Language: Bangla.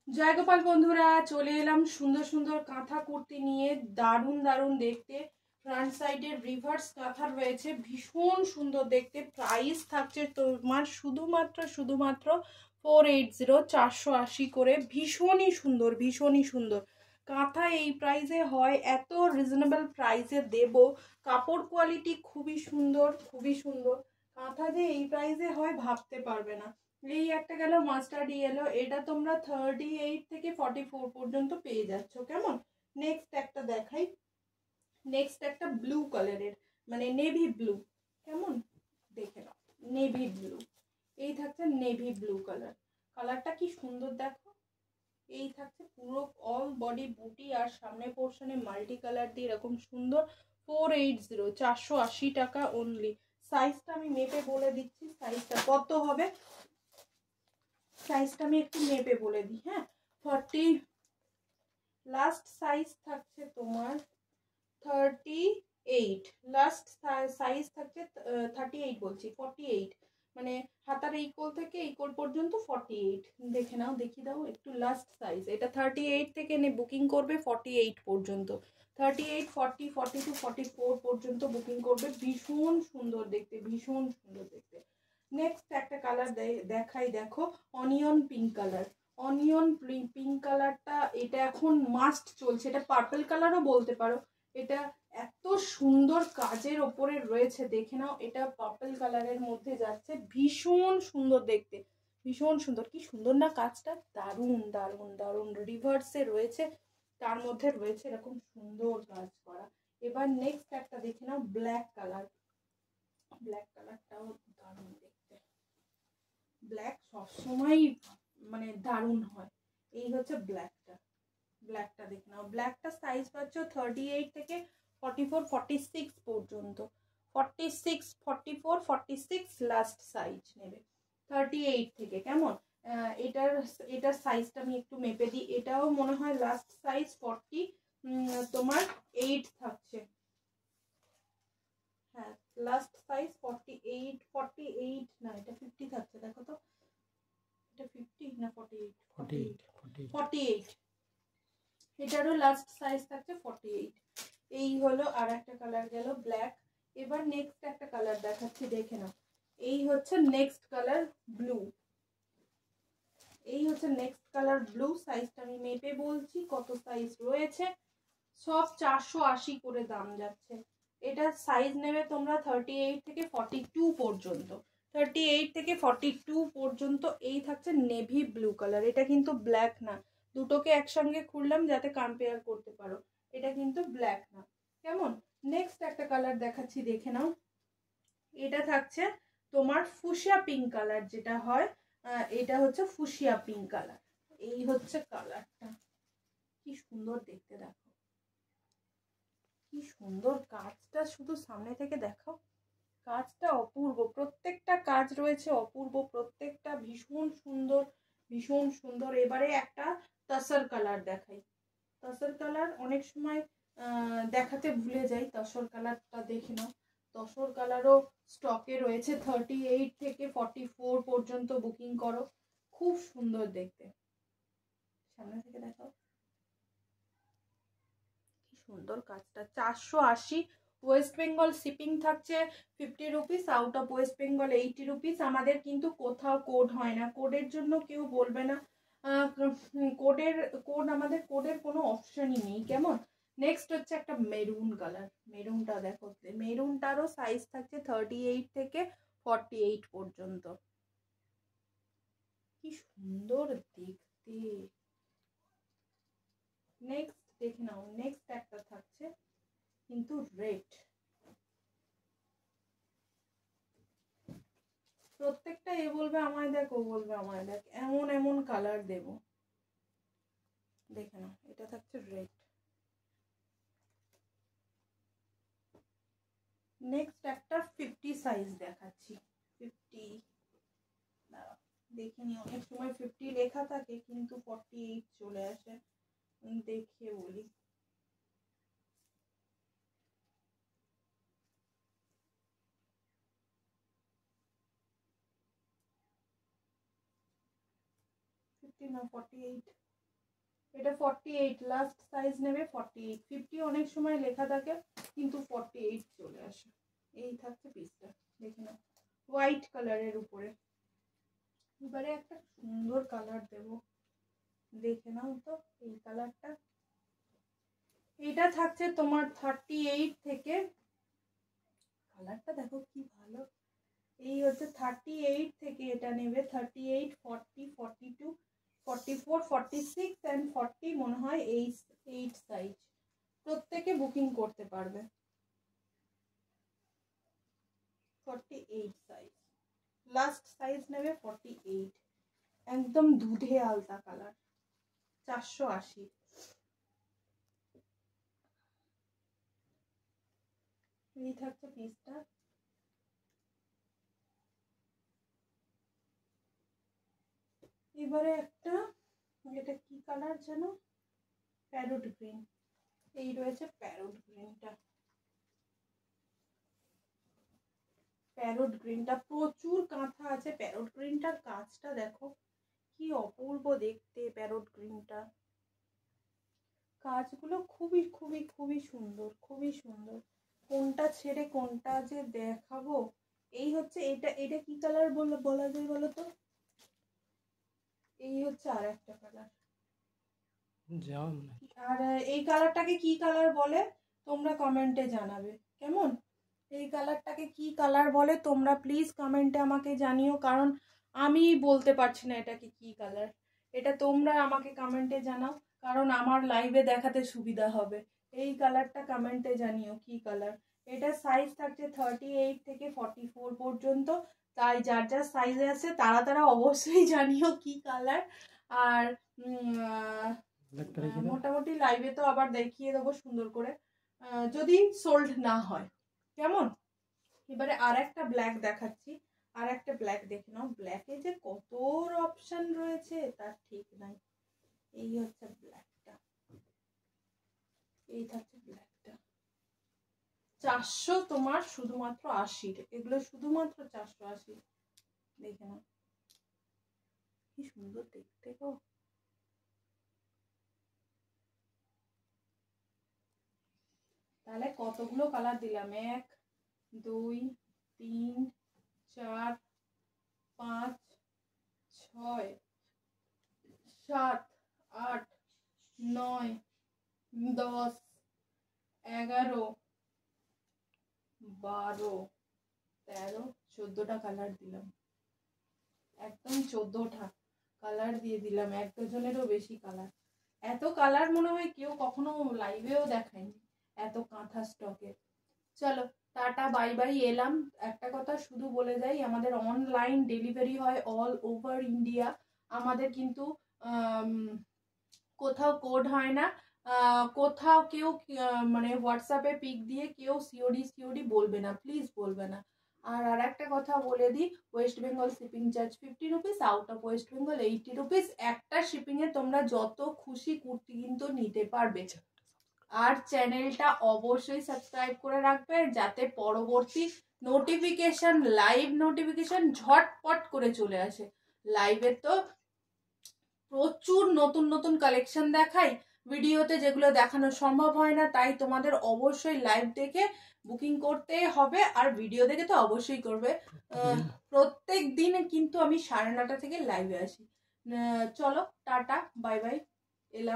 জয় গোপাল বন্ধুরা, চলে এলাম সুন্দর সুন্দর কাঁথা কুর্তি নিয়ে। দারুণ দারুণ দেখতে, ফ্রন্ট সাইডের রিভার্স কাঁথা রয়েছে, ভীষণ সুন্দর দেখতে। প্রাইস থাকছে তোমার শুধুমাত্র 480, 480 করে। ভীষণই সুন্দর, ভীষণই সুন্দর কাঁথা। এই প্রাইসে হয়, এত রিজনেবল প্রাইসে দেব। কাপড় কোয়ালিটি খুবই সুন্দর, খুবই সুন্দর। কাঁথা যে এই প্রাইসে হয় ভাবতে পারবে না। এই একটা গেল মাস্টার্ড ইয়েলো, এটা তোমরা 38 থেকে 44 পর্যন্ত পেয়ে যাচ্ছ। কেমন? নেক্সট একটা দেখাই। নেক্সট একটা ব্লু কালারের, মানে নেভি ব্লু। কেমন? দেখে নাও, নেভি ব্লু। এই থাকছে নেভি ব্লু কালার। কালারটা কি সুন্দর দেখো। এই থাকছে পুরো অল বডি বুটি, আর সামনে পোর্শনে মাল্টি কালার দিয়ে এরকম সুন্দর। 480, 480 টাকা অনলি। সাইজটা আমি মেপে বলে দিচ্ছি, সাইজটা কত হবে। সাইজটা আমি একটু মেপে বলে দিই। হ্যাঁ, 40, লাস্ট সাইজ থাকছে তোমার 38। লাস্ট সাইজ থাকছে 38, বলছি 48, মানে হাতার এই কোল থেকে এই কোল পর্যন্ত 48। দেখে নাও, দেখিয়ে দাও একটু লাস্ট সাইজ। এটা 38 থেকে বুকিং করবে 48 পর্যন্ত। 38, 40, 42, 44 পর্যন্ত বুকিং করবে। ভীষণ সুন্দর দেখতে, ভীষণ সুন্দর দেখতে। নেক্সট একটা কালার দেখাই, দেখো onion pink colour. Onion pink কালারটা এটা এখন মাস্ট চলছে, এটা পার্পল কালারও বলতে পারো। এটা এত সুন্দর কাজের ওপরে রয়েছে, দেখে নাও। এটা পার্পল কালারের মধ্যে যাচ্ছে, ভীষণ সুন্দর দেখতে, ভীষণ সুন্দর। কি সুন্দর না কাজটা, দারুণ দারুণ দারুণ। রিভার্সে রয়েছে, তার মধ্যে রয়েছে এরকম সুন্দর কাজ করা। এবার নেক্সট একটা দেখে নাও, ব্ল্যাক কালার। ব্ল্যাক কালারটাও দারুণ দেখতে। ব্ল্যাক সবসময় মানে দারুণ হয়। এই হচ্ছে ব্ল্যাকটা। ব্ল্যাকটা দেখে নাও। ব্ল্যাকটা সাইজ পাচ্ছ 38 থেকে 44, 46 পর্যন্ত। 46, 44, 46 লাস্ট সাইজ নেবে 38 থেকে। কেমন? এটার এটার সাইজটা আমি একটু মেপে দিই। এটাও মনে হয় লাস্ট সাইজ 40 তোমার 8 থাকছে। হ্যাঁ, লাস্ট সাইজ 48, 48 না, এটা 50 থাকছে। দেখো তো, এটা 50 না 48? 48। এটারও লাস্ট সাইজ থাকছে 48। এই হলো আর একটা কালার গেল, ব্ল্যাক। এবার নেক্সট একটা কালার দেখাচ্ছি, দেখে নাও। এই হচ্ছে নেক্সট কালার, ব্লু। এই হচ্ছে নেক্সট কালার, ব্লু। সাইজটা আমি মেপে বলছি কত সাইজ রয়েছে। সব 480 করে দাম যাচ্ছে। এটার সাইজ নেবে তোমরা 38 থেকে 42 পর্যন্ত। 38 থেকে 42 পর্যন্ত। এই থাকছে নেভি ব্লু কালার। এটা কিন্তু ব্ল্যাক না, দুটোকে একসঙ্গে খুললাম যাতে কম্পেয়ার করতে পারো। এটা কিন্তু ব্ল্যাক না। কেমন? নেক্সট একটা কালার দেখাচ্ছি, দেখে নাও। এটা থাকছে তোমার ফুশিয়া পিঙ্ক কালার, যেটা হয় এটা হচ্ছে ফুশিয়া পিঙ্ক কালার। এই হচ্ছে কালারটা। কি সুন্দর দেখতে, দেখো কি সুন্দর কাজটা, শুধু সামনে থেকে দেখো। কাজটা অপূর্ব, প্রত্যেকটা কাজ রয়েছে অপূর্ব, প্রত্যেকটা ভীষণ সুন্দর, ভীষণ সুন্দর। এবারে একটা তাসার কালার দেখাই। তাসার কালার অনেক সময় দেখাতে ভুলে যাই। তসর কালারটা দেখে নাও। তসর কালারও স্টকে রয়েছে। 38 থেকে 44 পর্যন্ত বুকিং করো। খুব সুন্দর দেখতে। সামনে থেকে দেখো কি সুন্দর কাজটা। 480। ওয়েস্ট বেঙ্গল শিপিং থাকছে 50 rupees, out of West Bengal 80 rupees. আমাদের কিন্তু কোথাও কোড হয় না, কোডের জন্য কেউ বলবে না। আমাদের কোডের কোনো অপশনই নেই। কেমন? নেক্সট হচ্ছে একটা মেরুন কালার। মেরুনটা দেখো, মেরুনটারও সাইজ থাকছে 38 থেকে 48 পর্যন্ত। কি সুন্দর দেখতে। নেক্সট দেখে নাও, নেক্সট একটা থাকছে কিন্তু রেড। প্রত্যেকটা এ বলবে আমায় দেখ, ও বলবে আমায় দেখ, এমন এমন কালার দেব। দেখে নাও, এটা থাকছে রেড। নেক্সট একটা 50 সাইজ দেখাচ্ছি। 50, দেখে নি, অনেক সময় 50 লেখা থাকে কিন্তু 48 চলে আসে। দেখে বলি। না 48, এটা 48 লাস্ট সাইজ নেবে 48 50 অনেক সময় লেখা থাকে কিন্তু 48 চলে আসে। এই থাকছে পিসটা, দেখে নাও হোয়াইট কালারের উপরে। এবারে একটা সুন্দর কালার দেব, দেখে নাও তো এই কালারটা। এটা থাকছে তোমার 38 থেকে, কালারটা দেখো কি ভালো, এই হচ্ছে 38 থেকে এটা নেবে 38 40 42 44 46 এন্ড 40 মনে হয় 8 সাইজ প্রত্যেকে বুকিং করতে পারবে। 48 সাইজ লাস্ট সাইজ নেবে 48, একদম দুধে আলতা কালার 480। এই থাকছে পিসটা। এবারে একটা, এটা কি কালার যেন, প্যারোট গ্রিন। এই রয়েছে প্যারোট গ্রিনটা, প্যারোট গ্রিনটা প্রচুর কাঁথা আছে। প্যারোট গ্রিনটার কাজটা দেখো কি অপূর্ব দেখতে, প্যারোট গ্রিনটা কাজগুলো খুবই খুবই খুবই সুন্দর, খুবই সুন্দর। কোনটা ছেড়ে কোনটা যে দেখাবো। এই হচ্ছে এটা, এটা কি কালার বলা যায় বলো তো? এই হচ্ছে আর একটা কালার। আর এই কালারটাকে কি কালার বলে তোমরা কমেন্টে জানাবে, কেমন? এই কালারটাকে কি কালার বলে তোমরা প্লিজ কমেন্টে আমাকে জানিও, কারণ আমি বলতে পারছি না এটাকে কি কালার। এটা তোমরা আমাকে কমেন্টে জানাও, কারণ আমার লাইভে দেখাতে সুবিধা হবে। এই কালারটা কমেন্টে জানিও কি কালার। এটা সাইজ থাকছে 38 থেকে 44 পর্যন্ত, তাই যার যার সাইজে আছে তারা তারা অবশ্যই জানিও কি কালার। আর মোটামুটি লাইভে তো আবার দেখিয়ে দেবো সুন্দর করে, যদি সোল্ড না হয়, কেমন? এবারে আর একটা ব্ল্যাক দেখাচ্ছি, আর একটা ব্ল্যাক দেখে নাও। ব্ল্যাকে যে কত অপশন রয়েছে তার ঠিক নাই। এই হচ্ছে ব্ল্যাকটা, এই থাকছে ব্ল্যাকটা 400 তোমার শুধুমাত্র 80, এগুলো শুধুমাত্র 480। দেখে নাও কি সুন্দর দেখতে গো। তাহলে কতগুলো কালার দিলাম, 1 2 3 4 5 6 7 8 9 10 11 12 13 14টা কালার দিলাম, একদম 14টা কালার দিয়ে দিলাম, এক ডজনেরও বেশি কালার। এত কালার মনে হয় কেউ কখনো লাইভেও দেখায়নি, এত কাঁথা স্টকে। চলো টাটা বাই বাই, এলাম। একটা কথা শুধু বলে যাই, আমাদের অনলাইন ডেলিভারি হয় অল ওভার ইন্ডিয়া। আমাদের কিন্তু কোথাও কোড হয় না, কোথাও কেউ মানে হোয়াটসঅ্যাপে পিক দিয়ে কেউ সিওডি বলবে না, প্লিজ বলবে না। আর একটা কথা বলে দিই, West Bengal shipping charge 50 rupees, out of West Bengal 80 rupees. একটা শিপিংয়ে তোমরা যত খুশি কুর্তি কিন্তু নিতে পারবে। আর চ্যানেলটা অবশ্যই সাবস্ক্রাইব করে রাখবে, যাতে পরবর্তী নোটিফিকেশন, লাইভ নোটিফিকেশন ঝটপট করে চলে আসে। লাইভে তো প্রচুর নতুন নতুন কালেকশন দেখাই, ভিডিওতে যেগুলো দেখানো সম্ভব হয় না, তাই তোমাদের অবশ্যই লাইভ দেখে বুকিং করতে হবে। আর ভিডিও দেখে তো অবশ্যই করবে। প্রত্যেক দিন কিন্তু আমি 9:30 থেকে লাইভে আসি। চলো টাটা বাই বাই, এলাম।